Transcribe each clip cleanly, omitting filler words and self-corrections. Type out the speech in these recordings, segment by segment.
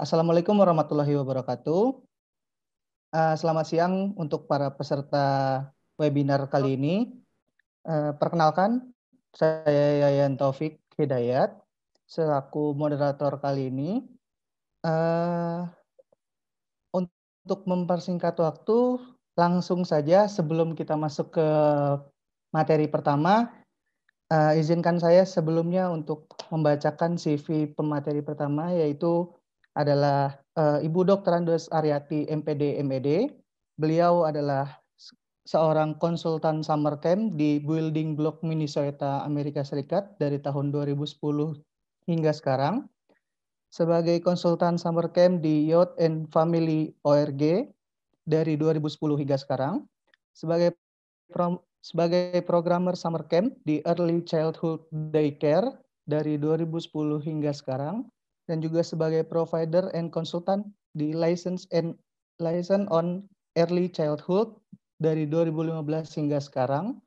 Assalamualaikum warahmatullahi wabarakatuh. Selamat siang untuk para peserta webinar kali ini. Perkenalkan, saya Yayan Taufik Hidayat, selaku moderator kali ini. Untuk mempersingkat waktu, langsung saja sebelum kita masuk ke materi pertama, izinkan saya sebelumnya untuk membacakan CV pemateri pertama, yaitu adalah Ibu Dr. Andes Aryati, MPD, MED. Beliau adalah seorang konsultan summer camp di Building Block, Minnesota, Amerika Serikat dari tahun 2010 hingga sekarang. Sebagai konsultan summer camp di Youth and Family ORG dari 2010 hingga sekarang. Sebagai programmer summer camp di Early Childhood Daycare dari 2010 hingga sekarang, dan juga sebagai provider and consultant di License on Early Childhood dari 2015 hingga sekarang.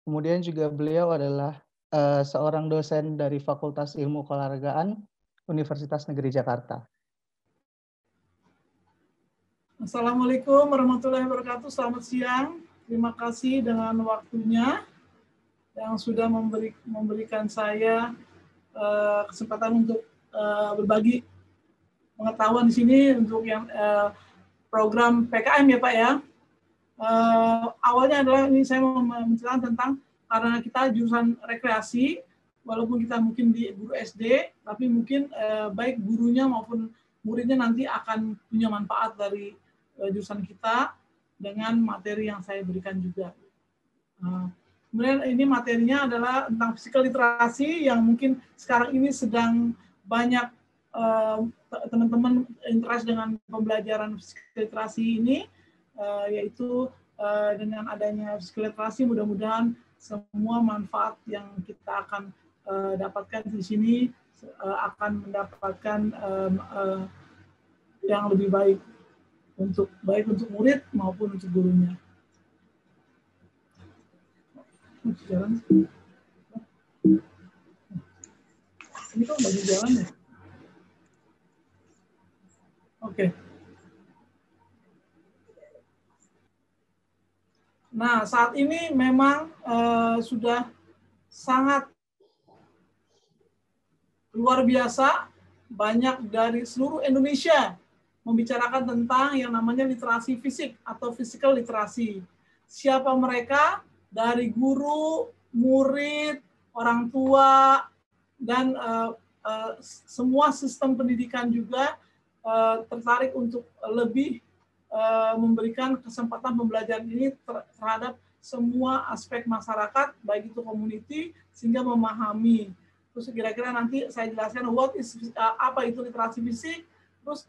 Kemudian juga beliau adalah seorang dosen dari Fakultas Ilmu Keolahragaan Universitas Negeri Jakarta. Assalamualaikum warahmatullahi wabarakatuh. Selamat siang. Terima kasih dengan waktunya yang sudah memberikan saya kesempatan untuk berbagi pengetahuan di sini untuk yang program PKM ya Pak ya. Awalnya adalah ini saya mau menceritakan tentang karena kita jurusan rekreasi, walaupun kita mungkin di guru SD, tapi mungkin baik gurunya maupun muridnya nanti akan punya manfaat dari jurusan kita dengan materi yang saya berikan juga. Kemudian ini materinya adalah tentang physical literasi yang mungkin sekarang ini sedang banyak teman-teman interest dengan pembelajaran physical literasi ini, yaitu dengan adanya physical literasi mudah-mudahan semua manfaat yang kita akan dapatkan di sini akan mendapatkan yang lebih baik baik untuk murid maupun untuk gurunya. Jalan. Ini kok bagi jalan ya? Oke. Nah, saat ini memang sudah sangat luar biasa banyak dari seluruh Indonesia membicarakan tentang yang namanya literasi fisik atau physical literasi. Siapa mereka? Dari guru, murid, orang tua, dan semua sistem pendidikan juga tertarik untuk lebih memberikan kesempatan pembelajaran ini terhadap semua aspek masyarakat, baik itu community, sehingga memahami. Terus kira-kira nanti saya jelaskan apa itu literasi fisik, terus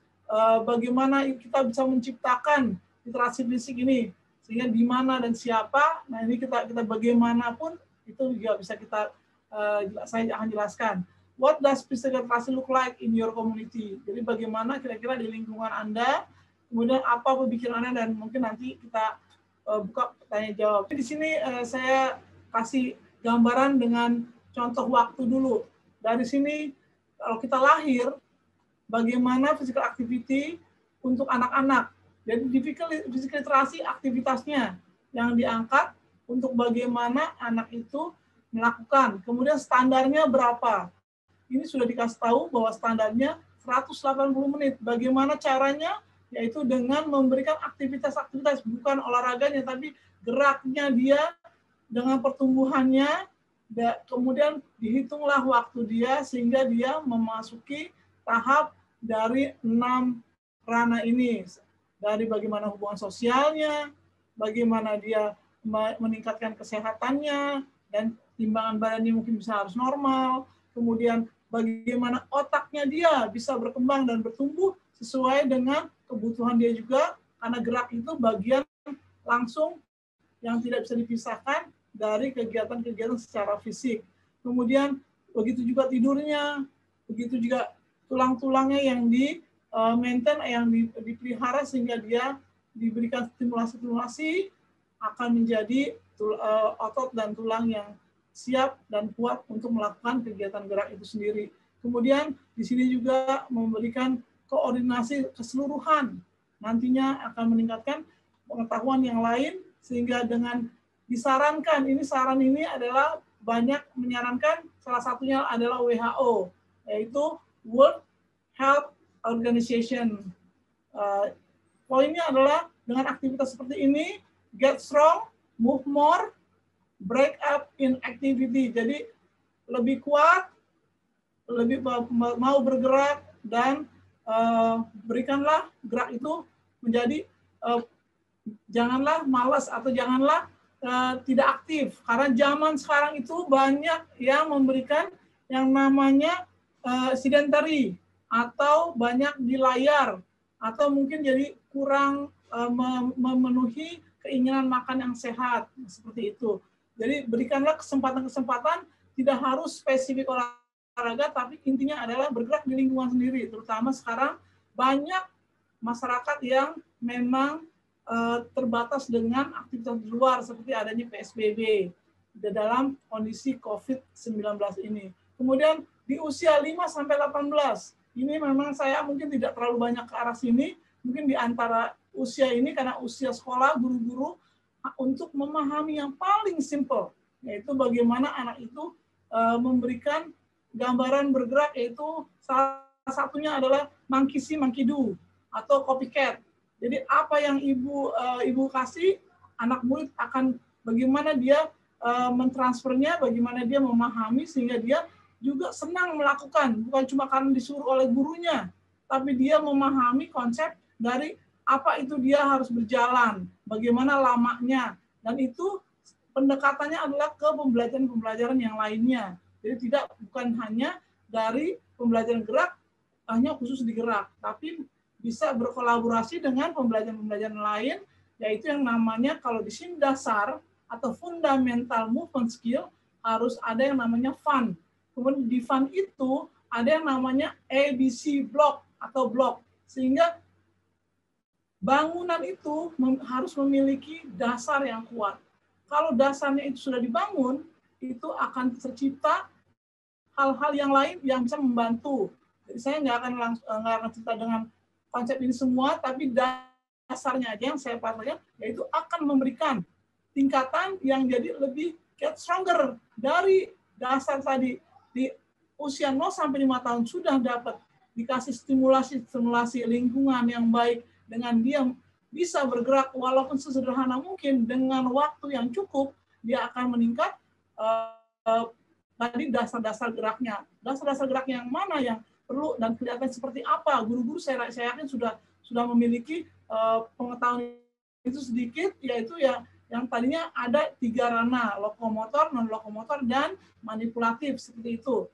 bagaimana kita bisa menciptakan literasi fisik ini, sehingga di mana dan siapa. Nah ini kita bagaimanapun itu juga bisa saya akan jelaskan. What does physical literacy look like in your community? Jadi bagaimana kira-kira di lingkungan Anda, kemudian apa pemikirannya, dan mungkin nanti kita buka tanya jawab. Di sini saya kasih gambaran dengan contoh waktu dulu. Dari sini kalau kita lahir, bagaimana physical activity untuk anak-anak. Jadi di physical literasi aktivitasnya yang diangkat untuk bagaimana anak itu melakukan. Kemudian standarnya berapa? Ini sudah dikasih tahu bahwa standarnya 180 menit. Bagaimana caranya? Yaitu dengan memberikan aktivitas-aktivitas, bukan olahraganya, tapi geraknya dia dengan pertumbuhannya, kemudian dihitunglah waktu dia sehingga dia memasuki tahap dari 6 ranah ini. Dari bagaimana hubungan sosialnya, bagaimana dia meningkatkan kesehatannya, dan timbangan badannya mungkin bisa harus normal, kemudian bagaimana otaknya dia bisa berkembang dan bertumbuh sesuai dengan kebutuhan dia juga, karena gerak itu bagian langsung yang tidak bisa dipisahkan dari kegiatan-kegiatan secara fisik. Kemudian begitu juga tidurnya, begitu juga tulang-tulangnya yang di-maintain, yang dipelihara sehingga dia diberikan stimulasi-stimulasi akan menjadi otot dan tulang yang siap dan kuat untuk melakukan kegiatan gerak itu sendiri. Kemudian di sini juga memberikan koordinasi keseluruhan. Nantinya akan meningkatkan pengetahuan yang lain, sehingga dengan disarankan, saran ini adalah banyak menyarankan, salah satunya adalah WHO, yaitu World Health Organization. Poinnya adalah dengan aktivitas seperti ini, get strong, move more, break up in activity. Jadi lebih kuat, lebih mau bergerak, dan berikanlah gerak itu menjadi janganlah malas atau janganlah tidak aktif. Karena zaman sekarang itu banyak yang memberikan yang namanya sedentary, atau banyak di layar, atau mungkin jadi kurang memenuhi keinginan makan yang sehat, seperti itu. Jadi berikanlah kesempatan-kesempatan, tidak harus spesifik olahraga, tapi intinya adalah bergerak di lingkungan sendiri. Terutama sekarang banyak masyarakat yang memang terbatas dengan aktivitas di luar, seperti adanya PSBB di dalam kondisi COVID-19 ini. Kemudian di usia 5-18, ini memang saya mungkin tidak terlalu banyak ke arah sini, mungkin di antara usia ini karena usia sekolah, guru-guru, untuk memahami yang paling simple, yaitu bagaimana anak itu memberikan gambaran bergerak, yaitu salah satunya adalah monkey see, monkey do, atau copycat. Jadi apa yang ibu kasih, anak murid akan bagaimana dia mentransfernya, bagaimana dia memahami, sehingga dia juga senang melakukan, bukan cuma karena disuruh oleh gurunya, tapi dia memahami konsep dari apa itu dia harus berjalan, bagaimana lamanya, dan itu pendekatannya adalah ke pembelajaran-pembelajaran yang lainnya. Jadi bukan hanya dari pembelajaran gerak, hanya khusus di gerak, tapi bisa berkolaborasi dengan pembelajaran-pembelajaran lain, yaitu yang namanya kalau di sini dasar atau fundamental movement skill, harus ada yang namanya fun. Kemudian di fun itu ada yang namanya ABC block atau block, sehingga bangunan itu harus memiliki dasar yang kuat. Kalau dasarnya itu sudah dibangun, itu akan tercipta hal-hal yang lain yang bisa membantu. Jadi saya nggak akan cerita dengan konsep ini semua, tapi dasarnya aja yang saya pelajari, yaitu akan memberikan tingkatan yang jadi lebih get stronger dari dasar tadi. Di usia 0-5 tahun sudah dapat dikasih stimulasi lingkungan yang baik, dengan dia bisa bergerak walaupun sesederhana mungkin, dengan waktu yang cukup, dia akan meningkat tadi dasar-dasar geraknya. Dasar-dasar gerak yang mana yang perlu dan kelihatan seperti apa. Guru-guru saya yakin sudah memiliki pengetahuan itu sedikit, yaitu yang tadinya ada 3 ranah, lokomotor, non-lokomotor, dan manipulatif, seperti itu.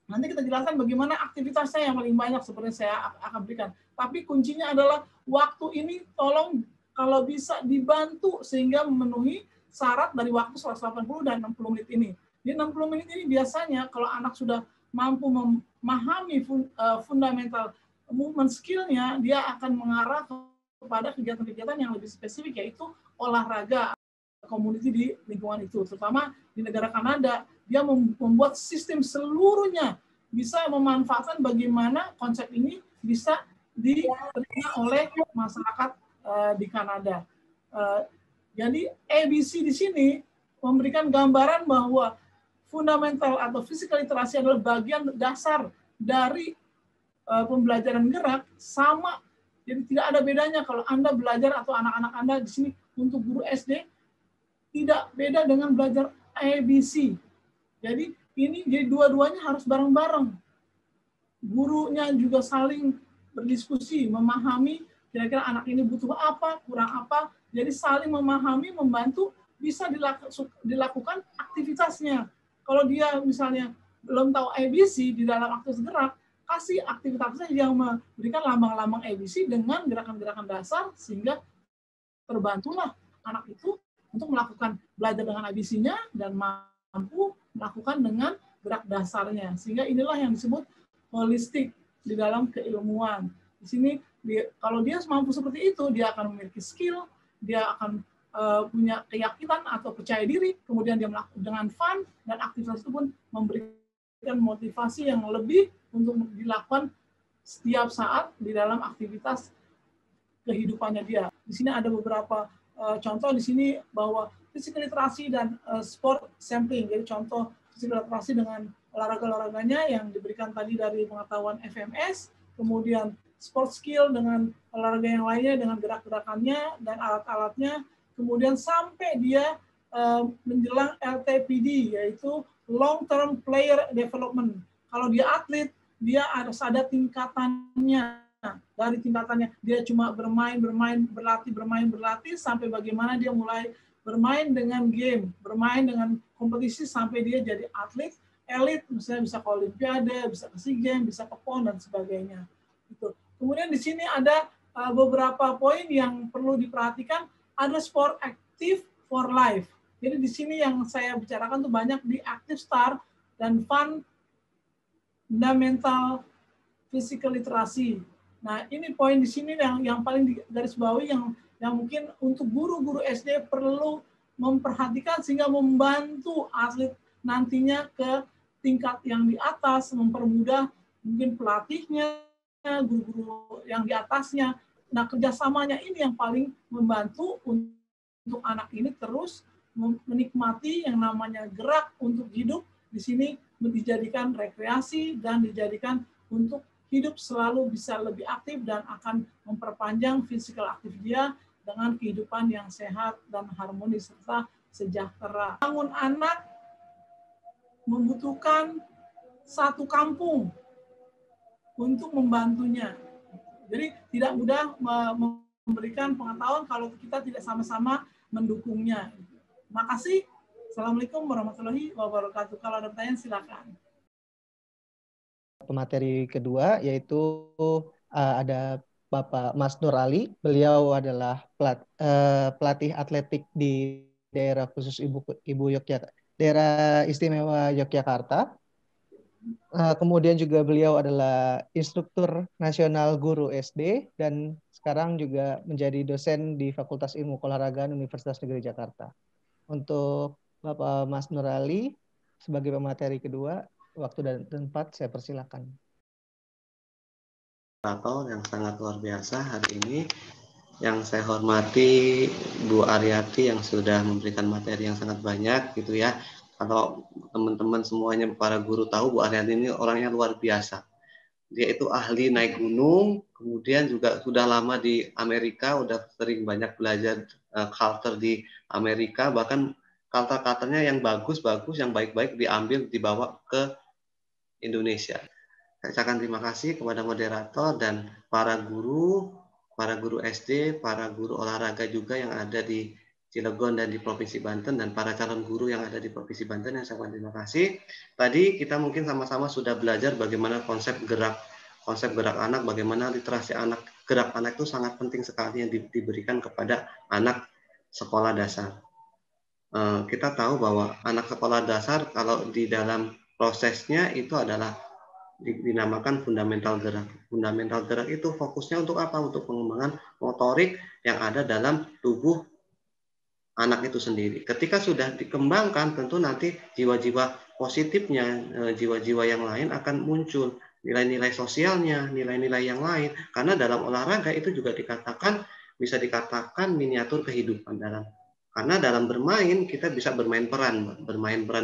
Nanti kita jelaskan bagaimana aktivitasnya yang paling banyak seperti saya akan berikan. Tapi kuncinya adalah waktu ini tolong kalau bisa dibantu sehingga memenuhi syarat dari waktu 180 dan 60 menit ini. Di 60 menit ini biasanya kalau anak sudah mampu memahami fundamental movement skill-nya, dia akan mengarah kepada kegiatan-kegiatan yang lebih spesifik, yaitu olahraga community di lingkungan itu. Terutama di negara Kanada, dia membuat sistem seluruhnya bisa memanfaatkan bagaimana konsep ini bisa diterima oleh masyarakat di Kanada. Jadi ABC di sini memberikan gambaran bahwa fundamental atau physical literasi adalah bagian dasar dari pembelajaran gerak, sama. Jadi tidak ada bedanya kalau Anda belajar atau anak-anak Anda di sini untuk guru SD, tidak beda dengan belajar ABC. Jadi ini jadi dua-duanya harus bareng-bareng. Gurunya juga saling berdiskusi, memahami kira-kira anak ini butuh apa, kurang apa. Jadi saling memahami, membantu, bisa dilakukan aktivitasnya. Kalau dia misalnya belum tahu ABC di dalam aktivitas gerak, kasih aktivitasnya yang memberikan lambang-lambang ABC dengan gerakan-gerakan dasar, sehingga terbantulah anak itu untuk melakukan belajar dengan ABC-nya dan mampu melakukan dengan gerak dasarnya. Sehingga inilah yang disebut holistik di dalam keilmuan. Di sini kalau dia mampu seperti itu, dia akan memiliki skill, dia akan punya keyakinan atau percaya diri, kemudian dia melakukan dengan fun, dan aktivitas itu pun memberikan motivasi yang lebih untuk dilakukan setiap saat di dalam aktivitas kehidupannya dia. Di sini ada beberapa contoh di sini bahwa physical literasi dan sport sampling. Jadi contoh physical literasi dengan olahraga-olahraganya yang diberikan tadi dari pengetahuan FMS, kemudian sport skill dengan olahraga yang lainnya dengan gerak-gerakannya dan alat-alatnya, kemudian sampai dia menjelang LTPD, yaitu long term player development. Kalau dia atlet, dia harus ada tingkatannya. Dari tingkatannya dia cuma bermain, berlatih sampai bagaimana dia mulai bermain dengan game, bermain dengan kompetisi sampai dia jadi atlet elit, misalnya bisa ke Olimpiade, bisa ke SEA Games, bisa ke PON dan sebagainya. Gitu. Kemudian di sini ada beberapa poin yang perlu diperhatikan. Ada sport active for life. Jadi di sini yang saya bicarakan tuh banyak di active start dan fun fundamental physical literasi. Nah, ini poin di sini yang paling garis bawahi yang mungkin untuk guru-guru SD perlu memperhatikan sehingga membantu atlet nantinya ke tingkat yang di atas, mempermudah mungkin pelatihnya, guru-guru yang di atasnya. Nah, kerjasamanya ini yang paling membantu untuk anak ini terus menikmati yang namanya gerak untuk hidup. Di sini dijadikan rekreasi dan dijadikan untuk hidup selalu bisa lebih aktif dan akan memperpanjang physical aktif dia dengan kehidupan yang sehat dan harmonis serta sejahtera. Bangun anak membutuhkan satu kampung untuk membantunya. Jadi tidak mudah memberikan pengetahuan kalau kita tidak sama-sama mendukungnya. Terima kasih. Assalamualaikum warahmatullahi wabarakatuh. Kalau ada pertanyaan silakan. Pemateri kedua yaitu ada Bapak Mas Nur Ali. Beliau adalah pelatih atletik di daerah khusus Ibu Yogyakarta, daerah istimewa Yogyakarta. Kemudian juga beliau adalah instruktur nasional guru SD dan sekarang juga menjadi dosen di Fakultas Ilmu Keolahragaan Universitas Negeri Jakarta. Untuk Bapak Mas Nur Ali sebagai pemateri kedua, waktu dan tempat saya persilakan. Yang sangat luar biasa hari ini, yang saya hormati Bu Aryati yang sudah memberikan materi yang sangat banyak gitu ya. Kalau teman-teman semuanya para guru tahu Bu Aryati ini orangnya luar biasa. Dia itu ahli naik gunung, kemudian juga sudah lama di Amerika, udah sering banyak belajar culture di Amerika, bahkan culture-culturenya yang bagus-bagus, yang baik-baik dibawa ke Indonesia. Saya ucapkan terima kasih kepada moderator dan para guru SD, para guru olahraga juga yang ada di Cilegon dan di Provinsi Banten, dan para calon guru yang ada di Provinsi Banten yang saya ucapkan terima kasih. Tadi kita mungkin sama-sama sudah belajar bagaimana konsep gerak anak, bagaimana literasi anak, gerak anak itu sangat penting sekali yang diberikan kepada anak sekolah dasar. Kita tahu bahwa anak sekolah dasar kalau di dalam prosesnya itu adalah dinamakan fundamental gerak. Fundamental gerak itu fokusnya untuk apa? Untuk pengembangan motorik yang ada dalam tubuh anak itu sendiri. Ketika sudah dikembangkan, tentu nanti jiwa-jiwa positifnya, jiwa-jiwa yang lain akan muncul. Nilai-nilai sosialnya, nilai-nilai yang lain. Karena dalam olahraga itu juga bisa dikatakan miniatur kehidupan karena dalam bermain kita bisa bermain peran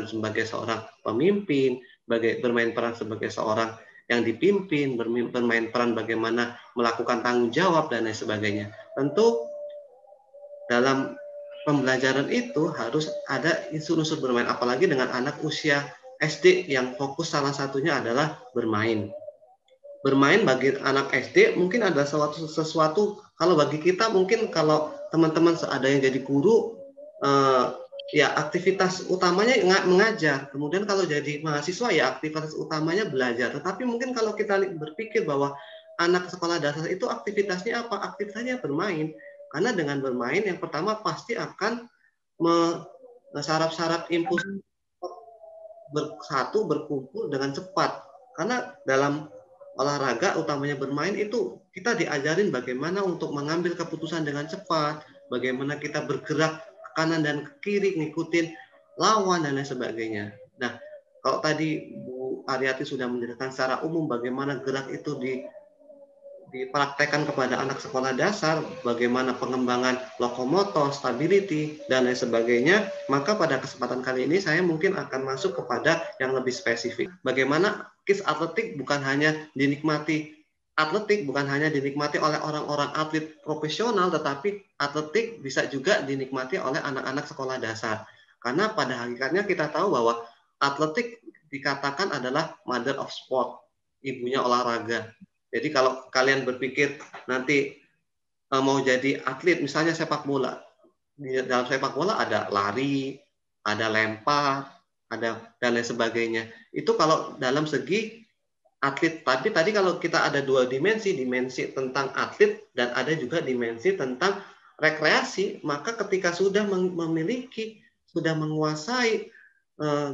sebagai seorang pemimpin, bermain peran sebagai seorang yang dipimpin, bermain peran bagaimana melakukan tanggung jawab dan lain sebagainya. Tentu dalam pembelajaran itu harus ada unsur-unsur bermain, apalagi dengan anak usia SD yang fokus salah satunya adalah bermain. Bermain bagi anak SD mungkin ada sesuatu kalau bagi kita mungkin kalau teman-teman ada yang jadi guru, ya aktivitas utamanya mengajar. Kemudian kalau jadi mahasiswa ya aktivitas utamanya belajar. Tetapi mungkin kalau kita berpikir bahwa anak sekolah dasar itu aktivitasnya apa? Aktivitasnya bermain. Karena dengan bermain yang pertama pasti akan saraf-saraf impuls berkumpul dengan cepat. Karena dalam olahraga utamanya bermain itu kita diajarin bagaimana untuk mengambil keputusan dengan cepat, bagaimana kita bergerak ke kanan dan ke kiri, ngikutin lawan dan lain sebagainya. Nah, kalau tadi Bu Aryati sudah menjelaskan secara umum bagaimana gerak itu dipraktekkan kepada anak sekolah dasar, bagaimana pengembangan lokomotor, stability, dan lain sebagainya, maka pada kesempatan kali ini saya mungkin akan masuk kepada yang lebih spesifik. Bagaimana kids atletik bukan hanya dinikmati oleh orang-orang atlet profesional, tetapi atletik bisa juga dinikmati oleh anak-anak sekolah dasar. Karena pada hakikatnya kita tahu bahwa atletik dikatakan adalah mother of sport, ibunya olahraga. Jadi kalau kalian berpikir nanti mau jadi atlet, misalnya sepak bola, di dalam sepak bola ada lari, ada lempar, ada dan lain sebagainya. Itu kalau dalam segi atlet. Tapi tadi kalau kita ada dua dimensi tentang atlet dan ada juga dimensi tentang rekreasi, maka ketika sudah memiliki, sudah menguasai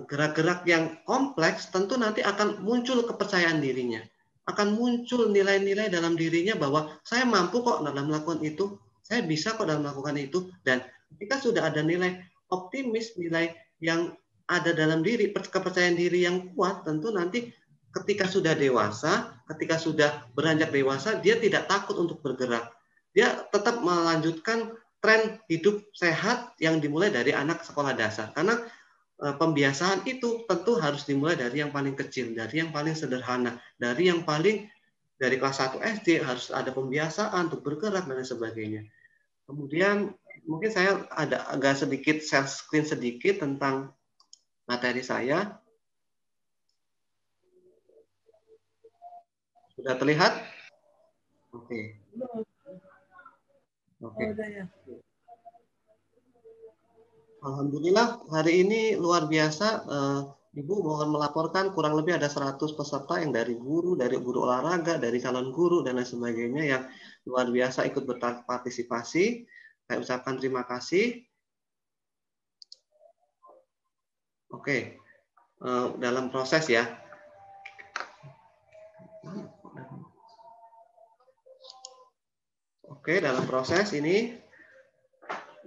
gerak-gerak yang kompleks, tentu nanti akan muncul kepercayaan dirinya. Akan muncul nilai-nilai dalam dirinya bahwa saya mampu kok dalam melakukan itu, saya bisa kok dalam melakukan itu. Dan ketika sudah ada nilai optimis, nilai yang ada dalam diri, kepercayaan diri yang kuat, tentu nanti ketika sudah dewasa, ketika sudah beranjak dewasa, dia tidak takut untuk bergerak. Dia tetap melanjutkan tren hidup sehat yang dimulai dari anak sekolah dasar. Karena pembiasaan itu tentu harus dimulai dari yang paling kecil, dari yang paling sederhana, dari kelas 1 SD harus ada pembiasaan untuk bergerak dan sebagainya. Kemudian mungkin saya ada agak sedikit share screen sedikit tentang materi saya. Sudah terlihat? Oke. Oke. Alhamdulillah hari ini luar biasa. Ibu mohon melaporkan kurang lebih ada 100 peserta yang dari guru olahraga, dari calon guru dan lain sebagainya yang luar biasa ikut berpartisipasi. Saya ucapkan terima kasih. Oke. Dalam proses ya. Oke, dalam proses ini.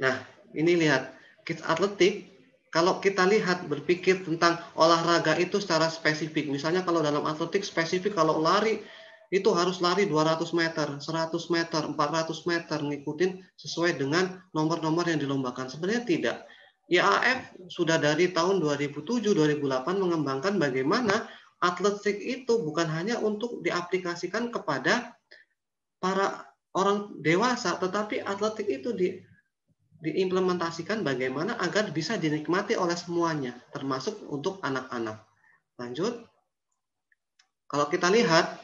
Nah, ini lihat. Kids atletik, kalau kita lihat berpikir tentang olahraga itu secara spesifik. Misalnya kalau dalam atletik spesifik, kalau lari, itu harus lari 200 meter, 100 meter, 400 meter, ngikutin sesuai dengan nomor-nomor yang dilombakan. Sebenarnya tidak. IAAF sudah dari tahun 2007-2008 mengembangkan bagaimana atletik itu bukan hanya untuk diaplikasikan kepada para orang dewasa, tetapi atletik itu diimplementasikan bagaimana agar bisa dinikmati oleh semuanya, termasuk untuk anak-anak. Lanjut. Kalau kita lihat,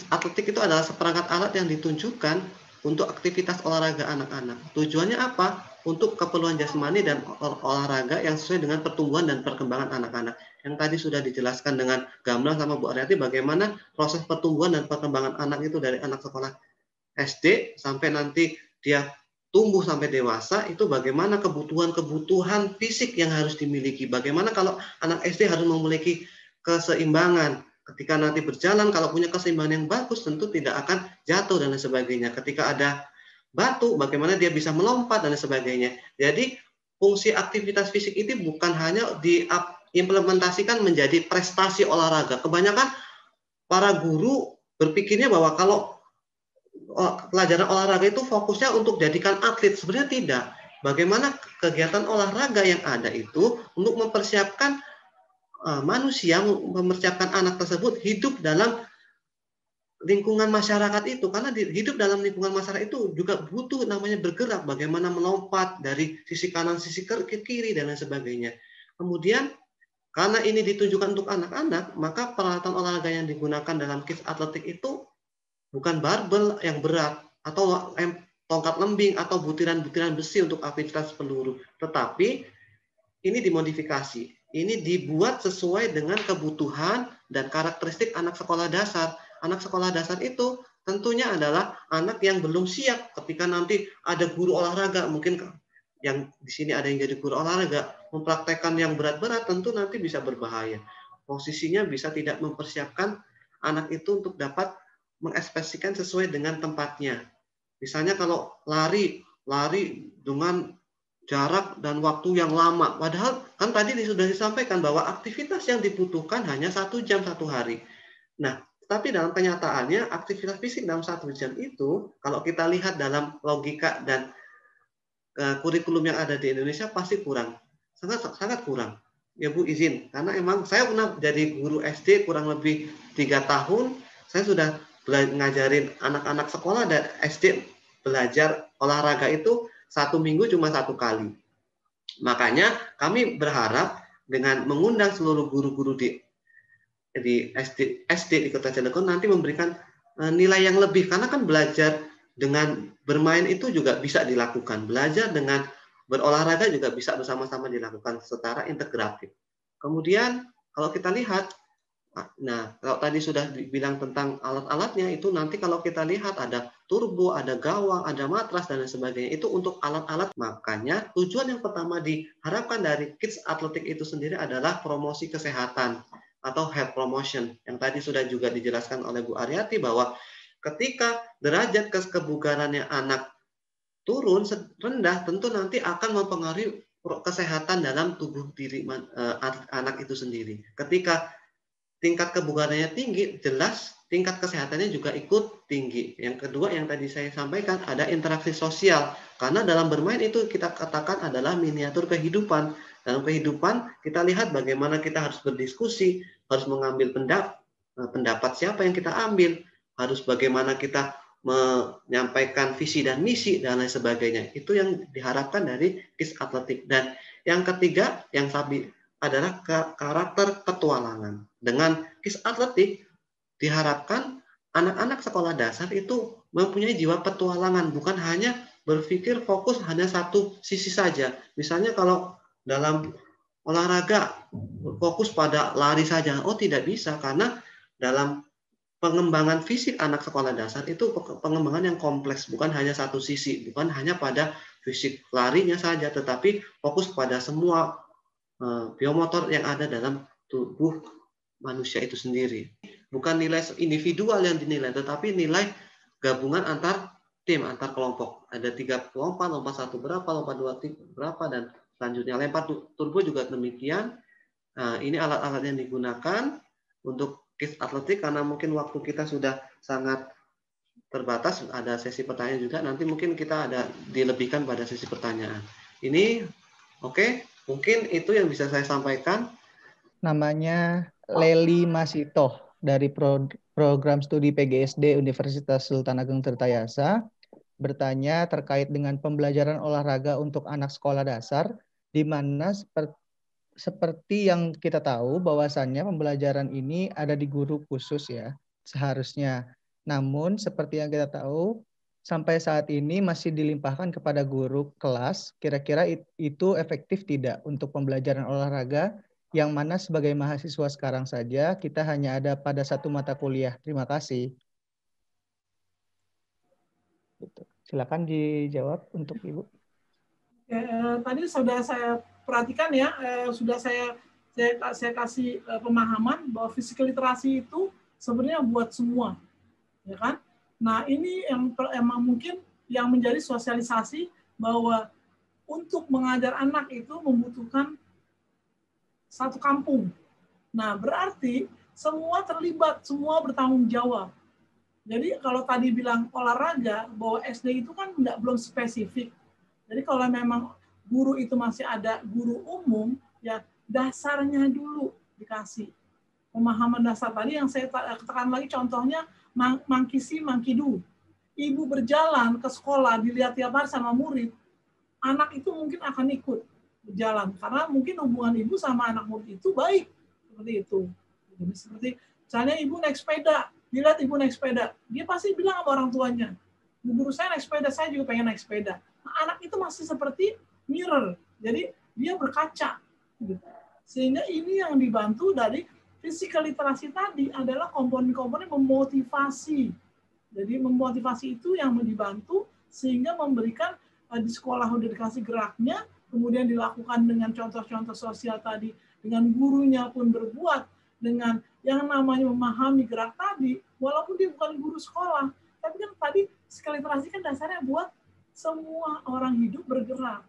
atletik itu adalah seperangkat alat yang ditunjukkan untuk aktivitas olahraga anak-anak. Tujuannya apa? Untuk keperluan jasmani dan olahraga yang sesuai dengan pertumbuhan dan perkembangan anak-anak. Yang tadi sudah dijelaskan dengan gamblang sama Bu Aryati bagaimana proses pertumbuhan dan perkembangan anak itu dari anak sekolah SD sampai nanti dia tumbuh sampai dewasa, itu bagaimana kebutuhan fisik yang harus dimiliki. Bagaimana kalau anak SD harus memiliki keseimbangan. Ketika nanti berjalan, kalau punya keseimbangan yang bagus, tentu tidak akan jatuh dan lain sebagainya. Ketika ada batu, bagaimana dia bisa melompat dan lain sebagainya. Jadi, fungsi aktivitas fisik itu bukan hanya diimplementasikan menjadi prestasi olahraga. Kebanyakan para guru berpikirnya bahwa kalau pelajaran olahraga itu fokusnya untuk jadikan atlet. Sebenarnya tidak. Bagaimana kegiatan olahraga yang ada itu untuk mempersiapkan manusia, mempersiapkan anak tersebut hidup dalam lingkungan masyarakat itu. Karena hidup dalam lingkungan masyarakat itu juga butuh namanya bergerak. Bagaimana melompat dari sisi kanan, sisi kiri, dan lain sebagainya. Kemudian, karena ini ditujukan untuk anak-anak, maka peralatan olahraga yang digunakan dalam kids atletik itu bukan barbel yang berat atau tongkat lembing atau butiran-butiran besi untuk aktivitas peluru, tetapi ini dimodifikasi. Ini dibuat sesuai dengan kebutuhan dan karakteristik anak sekolah dasar. Anak sekolah dasar itu tentunya adalah anak yang belum siap ketika nanti ada guru olahraga, mungkin yang di sini ada yang jadi guru olahraga, mempraktekkan yang berat-berat tentu nanti bisa berbahaya. Posisinya bisa tidak mempersiapkan anak itu untuk dapat mengekspresikan sesuai dengan tempatnya. Misalnya kalau lari dengan jarak dan waktu yang lama. Padahal kan tadi sudah disampaikan bahwa aktivitas yang dibutuhkan hanya 1 jam 1 hari. Nah, Tapi dalam kenyataannya aktivitas fisik dalam 1 jam itu, kalau kita lihat dalam logika dan kurikulum yang ada di Indonesia pasti kurang, sangat kurang. Ya Bu izin, karena emang saya pernah jadi guru SD kurang lebih 3 tahun, saya sudah ngajarin anak-anak sekolah dan SD belajar olahraga itu 1 minggu cuma 1 kali. Makanya kami berharap dengan mengundang seluruh guru-guru di SD di Kota Cilegon nanti memberikan nilai yang lebih, karena kan belajar dengan bermain itu juga bisa dilakukan, belajar dengan berolahraga juga bisa bersama-sama dilakukan secara integratif. Kemudian kalau kita lihat, nah kalau tadi sudah dibilang tentang alat-alatnya itu, nanti kalau kita lihat ada turbo, ada gawang, ada matras dan lain sebagainya, itu untuk alat-alat. Makanya tujuan yang pertama diharapkan dari Kids Athletic itu sendiri adalah promosi kesehatan atau health promotion, yang tadi sudah juga dijelaskan oleh Bu Aryati bahwa ketika derajat kebugarannya anak turun rendah, tentu nanti akan mempengaruhi kesehatan dalam tubuh diri anak itu sendiri. Ketika tingkat kebugarannya tinggi, jelas tingkat kesehatannya juga ikut tinggi. Yang kedua yang tadi saya sampaikan, ada interaksi sosial, karena dalam bermain itu kita katakan adalah miniatur kehidupan. Dalam kehidupan kita lihat bagaimana kita harus berdiskusi, harus mengambil pendapat siapa yang kita ambil, harus bagaimana kita menyampaikan visi dan misi dan lain sebagainya. Itu yang diharapkan dari Kids Athletic. Dan yang ketiga yang tadi adalah karakter petualangan. Dengan Kids Athletic diharapkan anak-anak sekolah dasar itu mempunyai jiwa petualangan, bukan hanya berpikir fokus hanya satu sisi saja. Misalnya kalau dalam olahraga fokus pada lari saja, tidak bisa, karena dalam pengembangan fisik anak sekolah dasar itu pengembangan yang kompleks, bukan hanya satu sisi, bukan hanya pada fisik larinya saja, tetapi fokus pada semua biomotor yang ada dalam tubuh manusia itu sendiri. Bukan nilai individual yang dinilai, tetapi nilai gabungan antar tim, antar kelompok. Ada 3 lompat 1 berapa, lompat 2 berapa, dan selanjutnya lempar turbo juga demikian. Nah, ini alat-alat yang digunakan untuk Kids Athletic, karena mungkin waktu kita sudah sangat terbatas, ada sesi pertanyaan juga, nanti mungkin kita ada dilebihkan pada sesi pertanyaan. Ini oke, mungkin itu yang bisa saya sampaikan. Namanya Leli Masitoh dari program studi PGSD Universitas Sultan Ageng Tirtayasa, bertanya terkait dengan pembelajaran olahraga untuk anak sekolah dasar, di mana seperti yang kita tahu bahwasannya pembelajaran ini ada di guru khusus ya, seharusnya. Namun seperti yang kita tahu, sampai saat ini masih dilimpahkan kepada guru kelas. Kira-kira itu efektif tidak untuk pembelajaran olahraga, yang mana sebagai mahasiswa sekarang saja kita hanya ada pada 1 mata kuliah. Terima kasih. Silakan dijawab untuk Ibu. Tadi sudah saya perhatikan ya, sudah saya kasih pemahaman bahwa physical literasi itu sebenarnya buat semua, ya kan? Nah ini yang emang mungkin yang menjadi sosialisasi bahwa untuk mengajar anak itu membutuhkan satu kampung. Nah berarti semua terlibat, semua bertanggung jawab. Jadi kalau tadi bilang olahraga, bahwa SD itu kan belum spesifik. Jadi kalau memang guru itu masih ada guru umum, ya dasarnya dulu dikasih. Pemahaman dasar tadi yang saya katakan lagi, contohnya monkey see, monkey do. Ibu berjalan ke sekolah, dilihat tiap hari sama murid, anak itu mungkin akan ikut berjalan. Karena mungkin hubungan ibu sama anak murid itu baik. Seperti itu. Jadi seperti misalnya ibu naik sepeda, dilihat ibu naik sepeda, dia pasti bilang sama orang tuanya, guru saya naik sepeda, saya juga pengen naik sepeda. Nah, anak itu masih seperti mirror, jadi dia berkaca. Sehingga ini yang dibantu dari physical literasi tadi adalah komponen-komponen memotivasi. Jadi memotivasi itu yang dibantu sehingga memberikan di sekolah udah dikasih geraknya, kemudian dilakukan dengan contoh-contoh sosial tadi, dengan gurunya pun berbuat, dengan yang namanya memahami gerak tadi, walaupun dia bukan guru sekolah, tapi kan tadi physical literasi kan dasarnya buat semua orang hidup bergerak.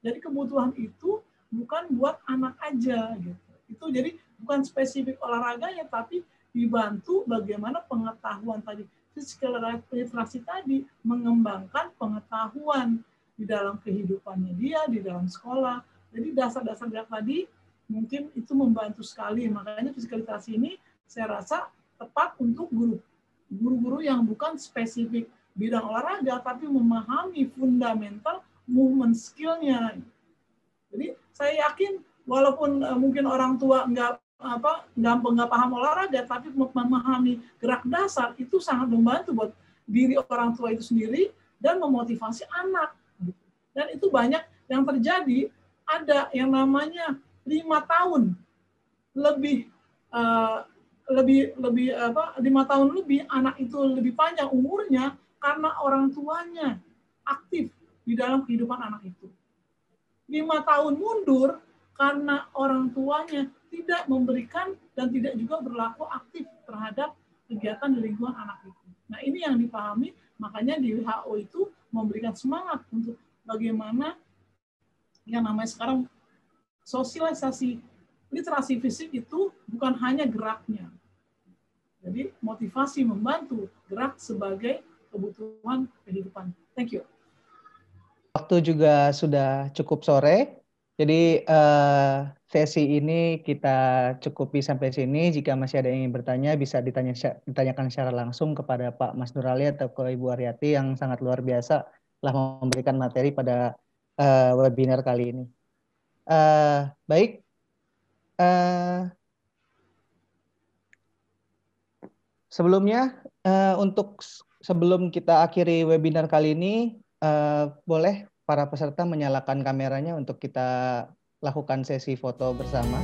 Jadi kebutuhan itu bukan buat anak aja gitu. Itu jadi bukan spesifik olahraganya, tapi dibantu bagaimana pengetahuan tadi, physical literacy tadi, mengembangkan pengetahuan di dalam kehidupannya dia, di dalam sekolah. Jadi dasar-dasar tadi mungkin itu membantu sekali. Makanya physical literacy ini saya rasa tepat untuk guru-guru yang bukan spesifik bidang olahraga, tapi memahami fundamental movement skill-nya. Jadi saya yakin walaupun mungkin orang tua nggak paham olahraga, tapi memahami gerak dasar itu sangat membantu buat diri orang tua itu sendiri dan memotivasi anak. Dan itu banyak yang terjadi. Ada yang namanya 5 tahun lebih 5 tahun lebih anak itu lebih panjang umurnya karena orang tuanya aktif di dalam kehidupan anak itu. 5 tahun mundur karena orang tuanya tidak memberikan dan tidak juga berlaku aktif terhadap kegiatan di lingkungan anak itu. Nah, ini yang dipahami, makanya di WHO itu memberikan semangat untuk bagaimana yang namanya sekarang sosialisasi literasi fisik itu bukan hanya geraknya. Jadi motivasi membantu gerak sebagai kebutuhan kehidupan. Thank you. Waktu juga sudah cukup sore. Jadi sesi ini kita cukupi sampai sini. Jika masih ada yang ingin bertanya, bisa ditanyakan secara langsung kepada Pak Mas Nurali atau ke Ibu Aryati yang sangat luar biasa telah memberikan materi pada webinar kali ini. Baik. Sebelumnya, untuk sebelum kita akhiri webinar kali ini, boleh para peserta menyalakan kameranya untuk kita lakukan sesi foto bersama.